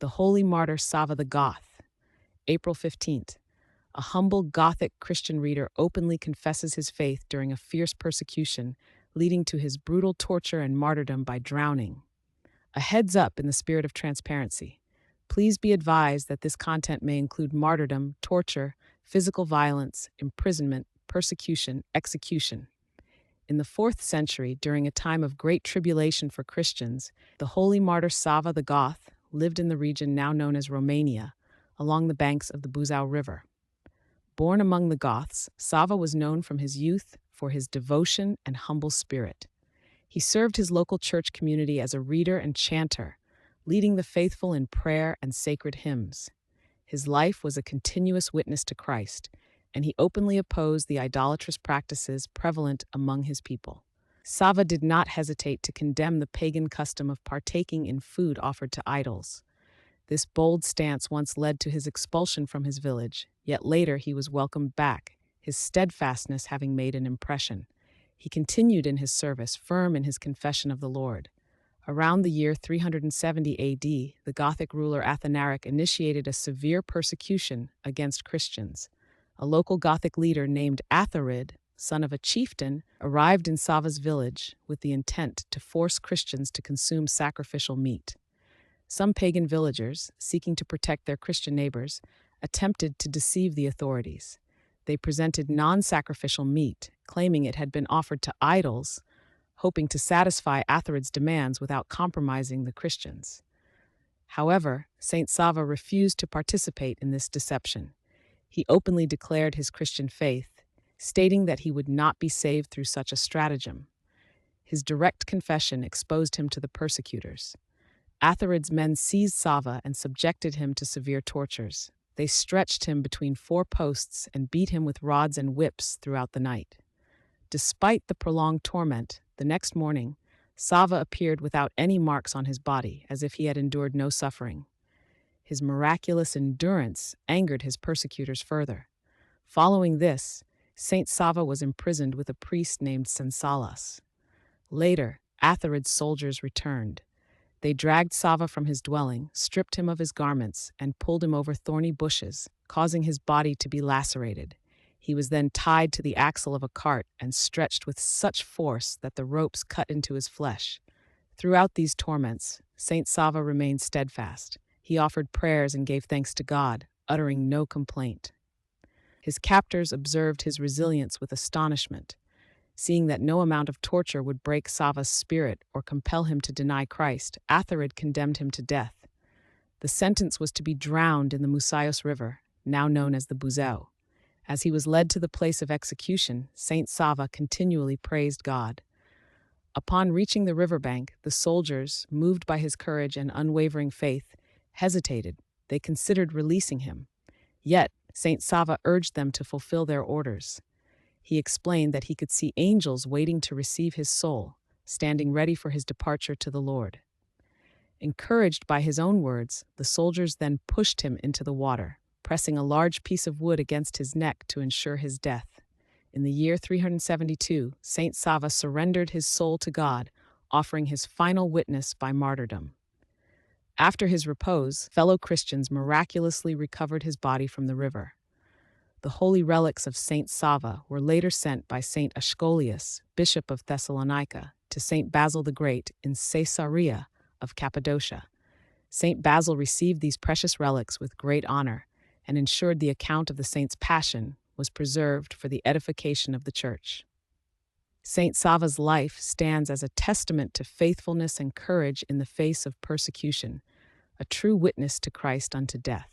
The holy martyr Savva the Goth. April 15th. A humble Gothic Christian reader openly confesses his faith during a fierce persecution, leading to his brutal torture and martyrdom by drowning. A heads up in the spirit of transparency. Please be advised that this content may include martyrdom, torture, physical violence, imprisonment, persecution, execution. In the 4th century, during a time of great tribulation for Christians, the holy martyr Savva the Goth lived in the region now known as Romania, along the banks of the Buzău River. Born among the Goths, Savva was known from his youth for his devotion and humble spirit. He served his local church community as a reader and chanter, leading the faithful in prayer and sacred hymns. His life was a continuous witness to Christ, and he openly opposed the idolatrous practices prevalent among his people. Savva did not hesitate to condemn the pagan custom of partaking in food offered to idols. This bold stance once led to his expulsion from his village, yet later he was welcomed back, his steadfastness having made an impression. He continued in his service, firm in his confession of the Lord. Around the year 370 AD, the Gothic ruler Athanaric initiated a severe persecution against Christians. A local Gothic leader named Atharid, son of a chieftain, arrived in Savva's village with the intent to force Christians to consume sacrificial meat. Some pagan villagers, seeking to protect their Christian neighbors, attempted to deceive the authorities. They presented non-sacrificial meat, claiming it had been offered to idols, hoping to satisfy Atharid's demands without compromising the Christians. However, Saint Savva refused to participate in this deception. He openly declared his Christian faith, stating that he would not be saved through such a stratagem. His direct confession exposed him to the persecutors. Atharid's men seized Savva and subjected him to severe tortures. They stretched him between 4 posts and beat him with rods and whips throughout the night. Despite the prolonged torment, the next morning, Savva appeared without any marks on his body, as if he had endured no suffering. His miraculous endurance angered his persecutors further. Following this, Saint Savva was imprisoned with a priest named Sensationalism. Later, Atharid's soldiers returned. They dragged Savva from his dwelling, stripped him of his garments, and pulled him over thorny bushes, causing his body to be lacerated. He was then tied to the axle of a cart and stretched with such force that the ropes cut into his flesh. Throughout these torments, Saint Savva remained steadfast. He offered prayers and gave thanks to God, uttering no complaint. His captors observed his resilience with astonishment. Seeing that no amount of torture would break Savva's spirit or compel him to deny Christ, Atharid condemned him to death. The sentence was to be drowned in the Buzău River, now known as the Buzău. As he was led to the place of execution, Saint Savva continually praised God. Upon reaching the riverbank, the soldiers, moved by his courage and unwavering faith, hesitated. They considered releasing him. Yet, Saint Savva urged them to fulfill their orders. He explained that he could see angels waiting to receive his soul, standing ready for his departure to the Lord. Encouraged by his own words, the soldiers then pushed him into the water, pressing a large piece of wood against his neck to ensure his death. In the year 372, Saint Savva surrendered his soul to God, offering his final witness by martyrdom. After his repose, fellow Christians miraculously recovered his body from the river. The holy relics of Saint Savva were later sent by Saint Ascolius, Bishop of Thessalonica, to Saint Basil the Great in Caesarea of Cappadocia. Saint Basil received these precious relics with great honor and ensured the account of the saint's passion was preserved for the edification of the Church. Saint Savva's life stands as a testament to faithfulness and courage in the face of persecution, a true witness to Christ unto death.